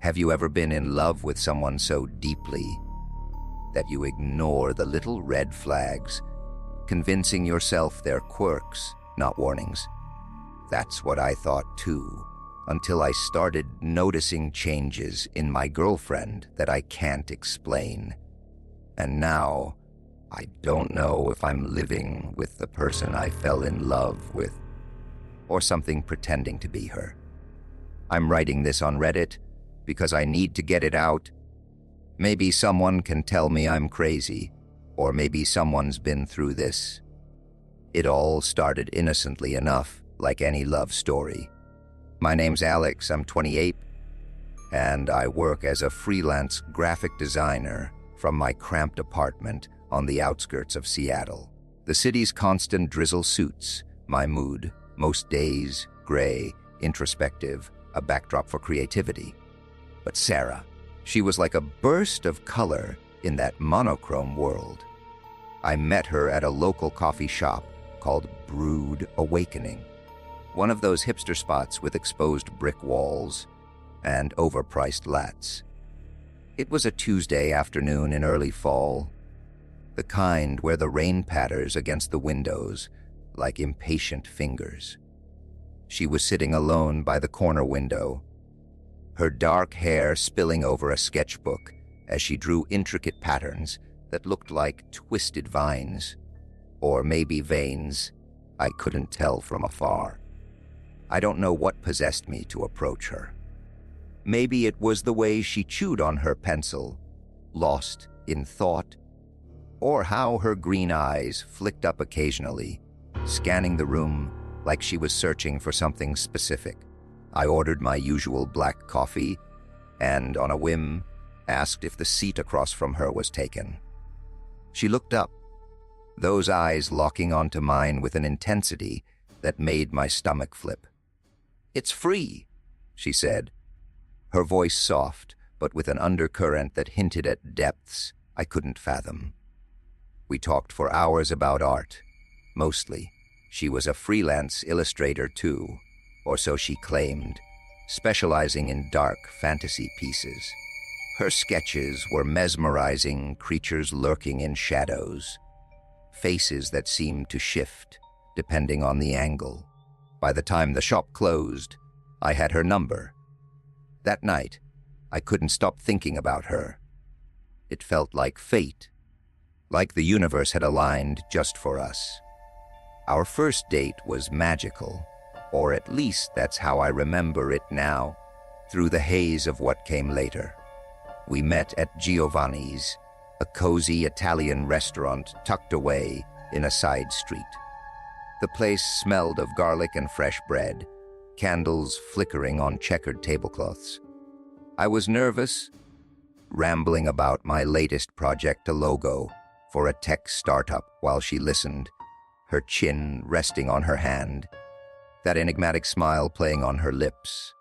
Have you ever been in love with someone so deeply that you ignore the little red flags, convincing yourself they're quirks, not warnings? That's what I thought too, until I started noticing changes in my girlfriend that I can't explain. And now, I don't know if I'm living with the person I fell in love with, or something pretending to be her. I'm writing this on Reddit because I need to get it out. Maybe someone can tell me I'm crazy, or maybe someone's been through this. It all started innocently enough, like any love story. My name's Alex, I'm 28, and I work as a freelance graphic designer from my cramped apartment on the outskirts of Seattle. The city's constant drizzle suits my mood, most days gray, introspective, a backdrop for creativity. But Sarah, she was like a burst of color in that monochrome world. I met her at a local coffee shop called Brood Awakening, one of those hipster spots with exposed brick walls and overpriced lats. It was a Tuesday afternoon in early fall, the kind where the rain patters against the windows like impatient fingers. She was sitting alone by the corner window, her dark hair spilling over a sketchbook as she drew intricate patterns that looked like twisted vines, or maybe veins. I couldn't tell from afar. I don't know what possessed me to approach her. Maybe it was the way she chewed on her pencil, lost in thought, or how her green eyes flicked up occasionally, scanning the room like she was searching for something specific. I ordered my usual black coffee and, on a whim, asked if the seat across from her was taken. She looked up, those eyes locking onto mine with an intensity that made my stomach flip. "It's free," she said, her voice soft, but with an undercurrent that hinted at depths I couldn't fathom. We talked for hours about art, mostly. She was a freelance illustrator too, or so she claimed, specializing in dark fantasy pieces. Her sketches were mesmerizing, creatures lurking in shadows, faces that seemed to shift depending on the angle. By the time the shop closed, I had her number. That night, I couldn't stop thinking about her. It felt like fate, like the universe had aligned just for us. Our first date was magical, or at least that's how I remember it now, through the haze of what came later. We met at Giovanni's, a cozy Italian restaurant tucked away in a side street. The place smelled of garlic and fresh bread, candles flickering on checkered tablecloths. I was nervous, rambling about my latest project, a logo for a tech startup, while she listened, her chin resting on her hand, that enigmatic smile playing on her lips.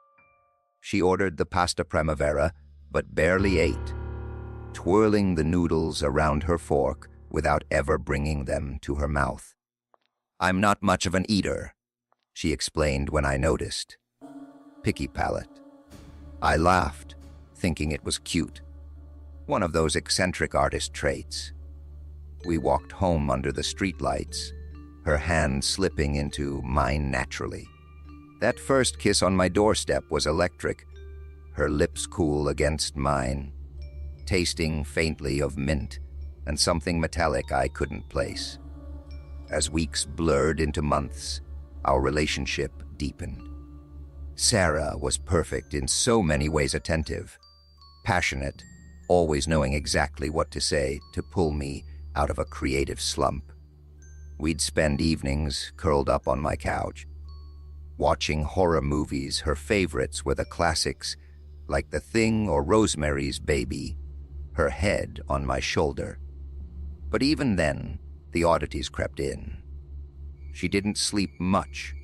She ordered the pasta primavera, but barely ate, twirling the noodles around her fork without ever bringing them to her mouth. "I'm not much of an eater," she explained when I noticed. Picky palate. I laughed, thinking it was cute. One of those eccentric artist traits. We walked home under the streetlights, her hand slipping into mine naturally. That first kiss on my doorstep was electric, her lips cool against mine, tasting faintly of mint and something metallic I couldn't place. As weeks blurred into months, our relationship deepened. Sarah was perfect in so many ways, attentive, passionate, always knowing exactly what to say to pull me out of a creative slump. We'd spend evenings curled up on my couch, watching horror movies. Her favorites were the classics like The Thing or Rosemary's Baby, her head on my shoulder. But even then, the oddities crept in. She didn't sleep much.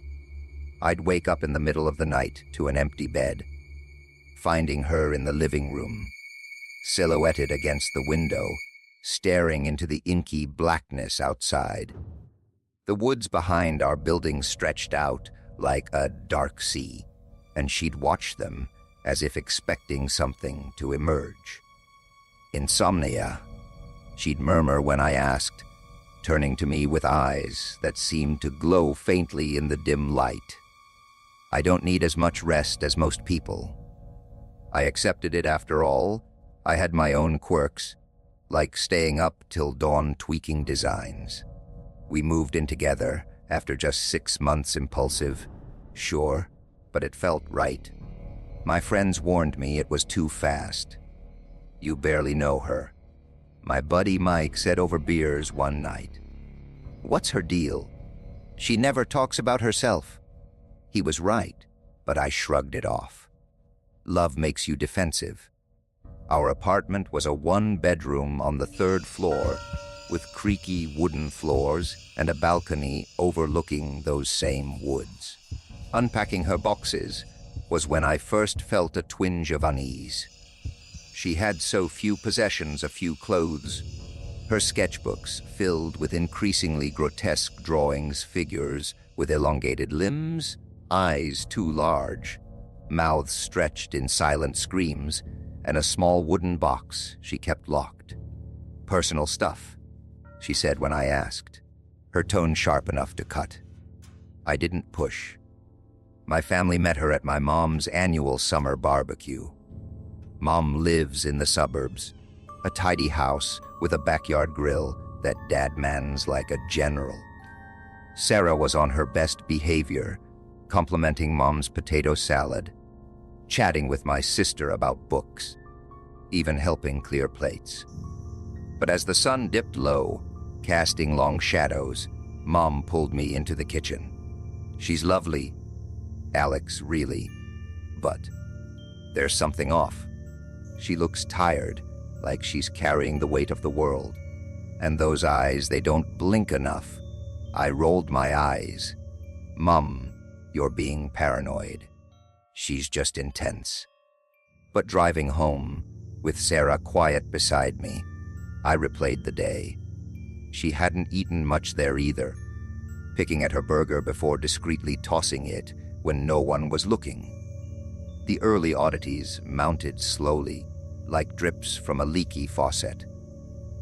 I'd wake up in the middle of the night to an empty bed, finding her in the living room, silhouetted against the window, staring into the inky blackness outside. The woods behind our building stretched out like a dark sea, and she'd watch them as if expecting something to emerge. Insomnia, she'd murmur when I asked, turning to me with eyes that seemed to glow faintly in the dim light. I don't need as much rest as most people. I accepted it after all. I had my own quirks, like staying up till dawn tweaking designs. We moved in together after just 6 months impulsive. Sure, but it felt right. My friends warned me it was too fast. You barely know her. My buddy Mike said over beers one night. What's her deal? She never talks about herself. He was right, but I shrugged it off. Love makes you defensive. Our apartment was a 1-bedroom on the 3rd floor with creaky wooden floors and a balcony overlooking those same woods. Unpacking her boxes was when I first felt a twinge of unease. She had so few possessions, a few clothes. Her sketchbooks filled with increasingly grotesque drawings, figures with elongated limbs, eyes too large, mouths stretched in silent screams, and a small wooden box she kept locked. Personal stuff, she said when I asked, her tone sharp enough to cut. I didn't push. My family met her at my mom's annual summer barbecue. Mom lives in the suburbs, a tidy house with a backyard grill that dad mans like a general. Sarah was on her best behavior, complimenting Mom's potato salad, chatting with my sister about books, even helping clear plates. But as the sun dipped low, casting long shadows, Mom pulled me into the kitchen. She's lovely, Alex, really, but there's something off. She looks tired, like she's carrying the weight of the world. And those eyes, they don't blink enough. I rolled my eyes. Mum, you're being paranoid. She's just intense. But driving home, with Sarah quiet beside me, I replayed the day. She hadn't eaten much there either, picking at her burger before discreetly tossing it when no one was looking. The early oddities mounted slowly, like drips from a leaky faucet.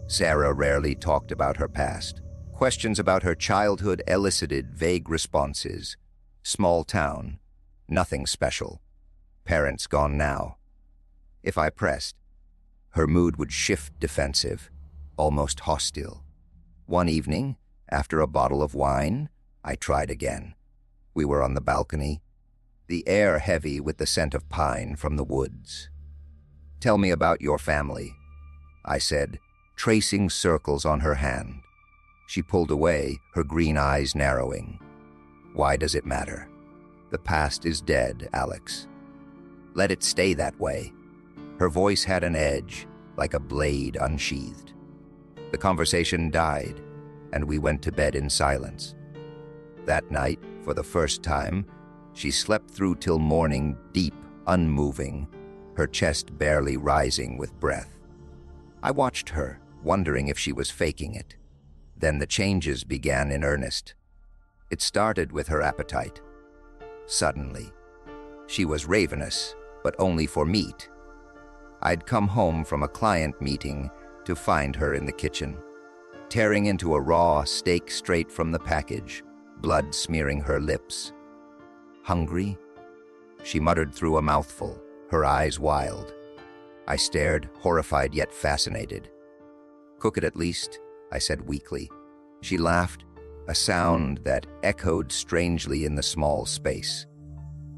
Sarah rarely talked about her past. Questions about her childhood elicited vague responses. Small town, nothing special. Parents gone now. If I pressed, her mood would shift defensive, almost hostile. One evening, after a bottle of wine, I tried again. We were on the balcony, the air heavy with the scent of pine from the woods. Tell me about your family, I said, tracing circles on her hand. She pulled away, her green eyes narrowing. Why does it matter? The past is dead, Alex. Let it stay that way. Her voice had an edge, like a blade unsheathed. The conversation died, and we went to bed in silence. That night, for the first time, she slept through till morning, deep, unmoving, her chest barely rising with breath. I watched her, wondering if she was faking it. Then the changes began in earnest. It started with her appetite. Suddenly, she was ravenous, but only for meat. I'd come home from a client meeting to find her in the kitchen, tearing into a raw steak straight from the package, blood smearing her lips. Hungry? She muttered through a mouthful, her eyes wild. I stared, horrified yet fascinated. Cook it at least, I said weakly. She laughed, a sound that echoed strangely in the small space.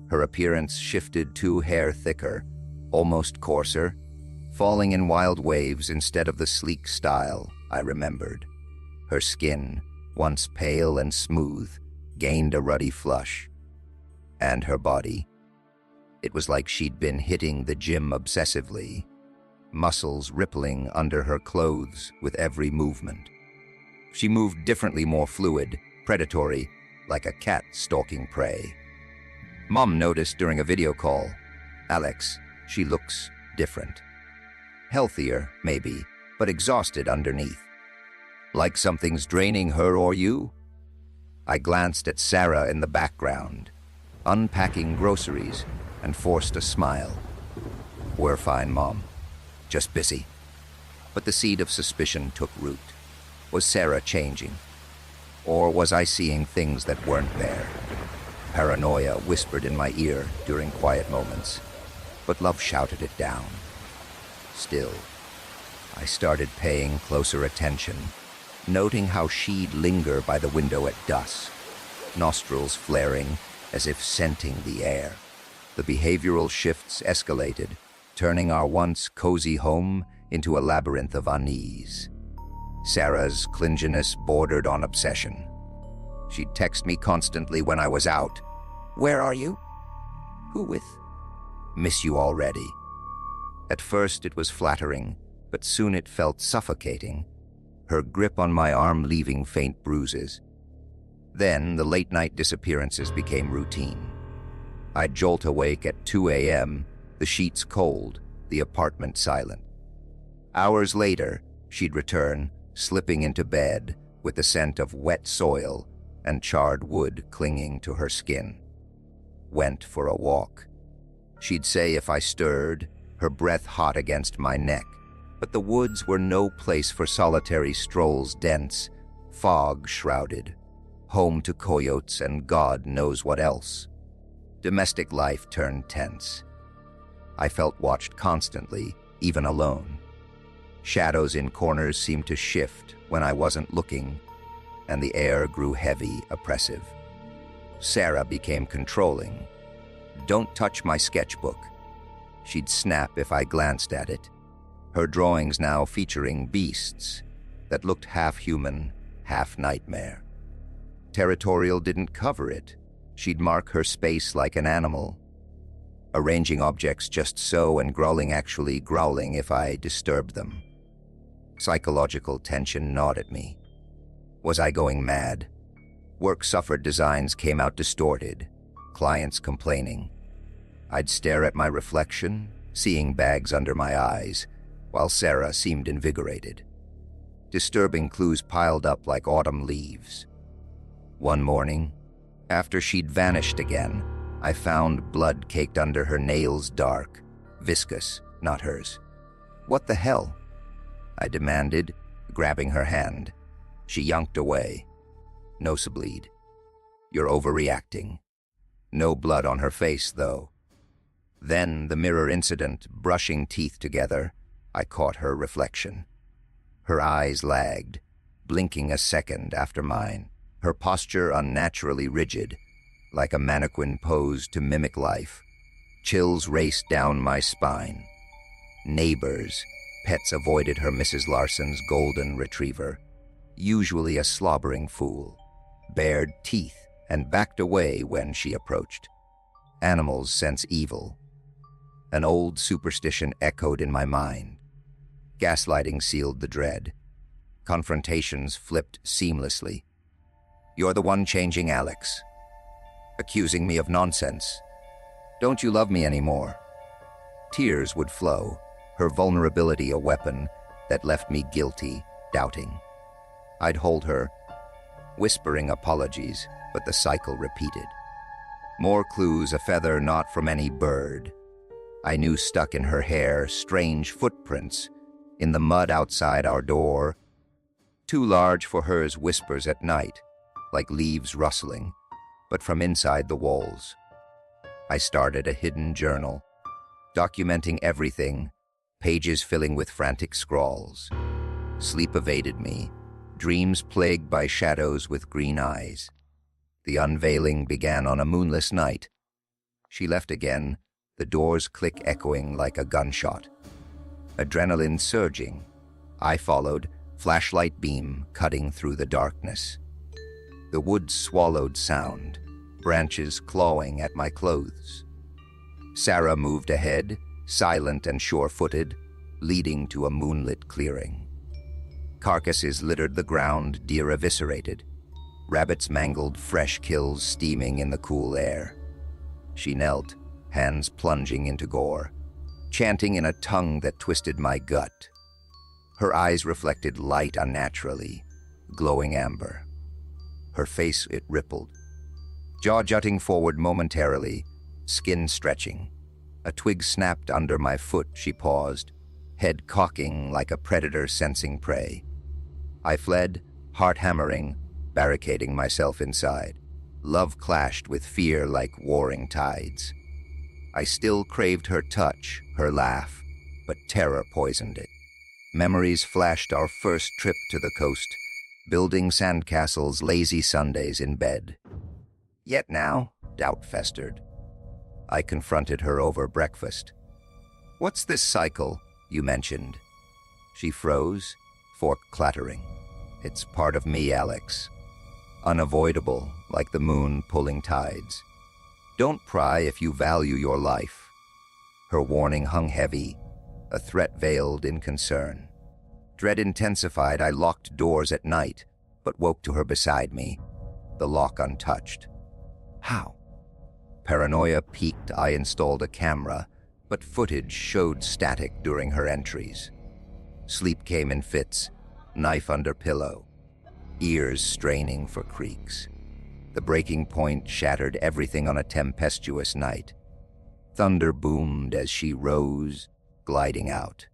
Her appearance shifted 2 hair thicker, almost coarser, falling in wild waves instead of the sleek style I remembered. Her skin, once pale and smooth, gained a ruddy flush. And her body. It was like she'd been hitting the gym obsessively, muscles rippling under her clothes with every movement. She moved differently, more fluid, predatory, like a cat stalking prey. Mom noticed during a video call, Alex, she looks different. Healthier, maybe, but exhausted underneath. Like something's draining her or you? I glanced at Sarah in the background, unpacking groceries, and forced a smile. "We're fine, Mom. Just busy." But the seed of suspicion took root. Was Sarah changing? Or was I seeing things that weren't there? Paranoia whispered in my ear during quiet moments, but love shouted it down. Still, I started paying closer attention, noting how she'd linger by the window at dusk, nostrils flaring as if scenting the air. The behavioral shifts escalated, turning our once cozy home into a labyrinth of unease. Sarah's clinginess bordered on obsession. She'd text me constantly when I was out. "Where are you? Who with? Miss you already." At first it was flattering, but soon it felt suffocating, her grip on my arm leaving faint bruises. Then the late-night disappearances became routine. I'd jolt awake at 2 a.m., the sheets cold, the apartment silent. Hours later, she'd return, slipping into bed with the scent of wet soil and charred wood clinging to her skin. Went for a walk. She'd say if I stirred, her breath hot against my neck, but the woods were no place for solitary strolls, dense, fog-shrouded, home to coyotes and God knows what else. Domestic life turned tense. I felt watched constantly, even alone. Shadows in corners seemed to shift when I wasn't looking, and the air grew heavy, oppressive. Sarah became controlling. "Don't touch my sketchbook." She'd snap if I glanced at it, her drawings now featuring beasts that looked half human, half nightmare. Territorial didn't cover it. She'd mark her space like an animal, arranging objects just so and growling actually growling if I disturbed them. Psychological tension gnawed at me. Was I going mad? Work-suffered designs came out distorted, clients complaining. I'd stare at my reflection, seeing bags under my eyes, while Sarah seemed invigorated. Disturbing clues piled up like autumn leaves. One morning, after she'd vanished again, I found blood caked under her nails, dark, viscous, not hers. "What the hell?" I demanded, grabbing her hand. She yanked away. "Nosebleed. You're overreacting." No blood on her face, though. Then the mirror incident, brushing teeth together, I caught her reflection. Her eyes lagged, blinking a second after mine, her posture unnaturally rigid, like a mannequin posed to mimic life. Chills raced down my spine. Neighbors, pets avoided her Mrs. Larson's golden retriever, usually a slobbering fool, bared teeth and backed away when she approached. Animals sense evil. An old superstition echoed in my mind. Gaslighting sealed the dread. Confrontations flipped seamlessly. "You're the one changing, Alex." Accusing me of nonsense. "Don't you love me anymore?" Tears would flow, her vulnerability a weapon that left me guilty, doubting. I'd hold her, whispering apologies, but the cycle repeated. More clues, a feather not from any bird. I knew stuck in her hair, strange footprints in the mud outside our door. Too large for hers whispers at night, like leaves rustling, but from inside the walls. I started a hidden journal, documenting everything, pages filling with frantic scrawls. Sleep evaded me, dreams plagued by shadows with green eyes. The unveiling began on a moonless night. She left again, the door's click echoing like a gunshot. Adrenaline surging. I followed, flashlight beam cutting through the darkness. The woods swallowed sound, branches clawing at my clothes. Sarah moved ahead, silent and sure-footed, leading to a moonlit clearing. Carcasses littered the ground, deer eviscerated. Rabbits mangled, fresh kills steaming in the cool air. She knelt, hands plunging into gore, chanting in a tongue that twisted my gut. Her eyes reflected light unnaturally, glowing amber. Her face, it rippled, jaw jutting forward momentarily, skin stretching. A twig snapped under my foot. She paused, head cocking like a predator sensing prey. I fled, heart hammering, barricading myself inside. Love clashed with fear like warring tides. I still craved her touch, her laugh, but terror poisoned it. Memories flashed our first trip to the coast, building sandcastles, lazy Sundays in bed. Yet now, doubt festered. I confronted her over breakfast. "What's this cycle you mentioned?" She froze, fork clattering. "It's part of me, Alex. Unavoidable, like the moon pulling tides. Don't pry if you value your life." Her warning hung heavy, a threat veiled in concern. Dread intensified. I locked doors at night, but woke to her beside me, the lock untouched. How? Paranoia peaked. I installed a camera, but footage showed static during her entries. Sleep came in fits, knife under pillow, ears straining for creaks. The breaking point shattered everything on a tempestuous night. Thunder boomed as she rose, gliding out.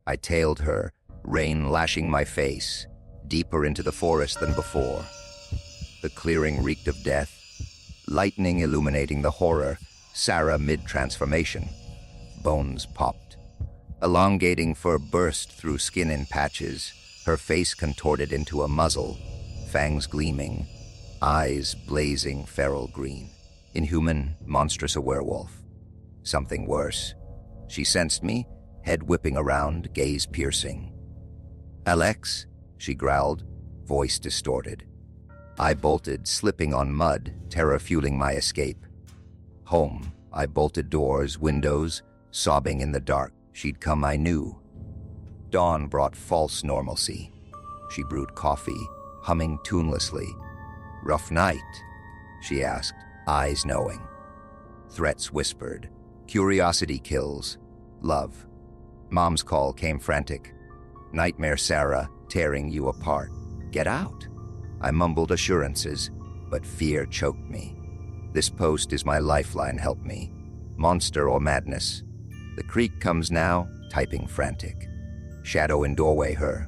I tailed her, rain lashing my face, deeper into the forest than before. The clearing reeked of death, lightning illuminating the horror, Sarah mid-transformation. Bones popped. Elongating fur burst through skin in patches, her face contorted into a muzzle, fangs gleaming, eyes blazing feral green. Inhuman, monstrous, a werewolf. Something worse. She sensed me, head whipping around, gaze piercing. "Alex," she growled, voice distorted. I bolted, slipping on mud, terror fueling my escape. Home, I bolted doors, windows, sobbing in the dark. She'd come, I knew. Dawn brought false normalcy. She brewed coffee, humming tunelessly. "Rough night?" she asked, eyes knowing. Threats whispered. Curiosity kills. Love. Mom's call came frantic. "Nightmare Sarah, tearing you apart. Get out." I mumbled assurances, but fear choked me. "This post is my lifeline, help me. Monster or madness." The creak comes now, typing frantic. Shadow in doorway, her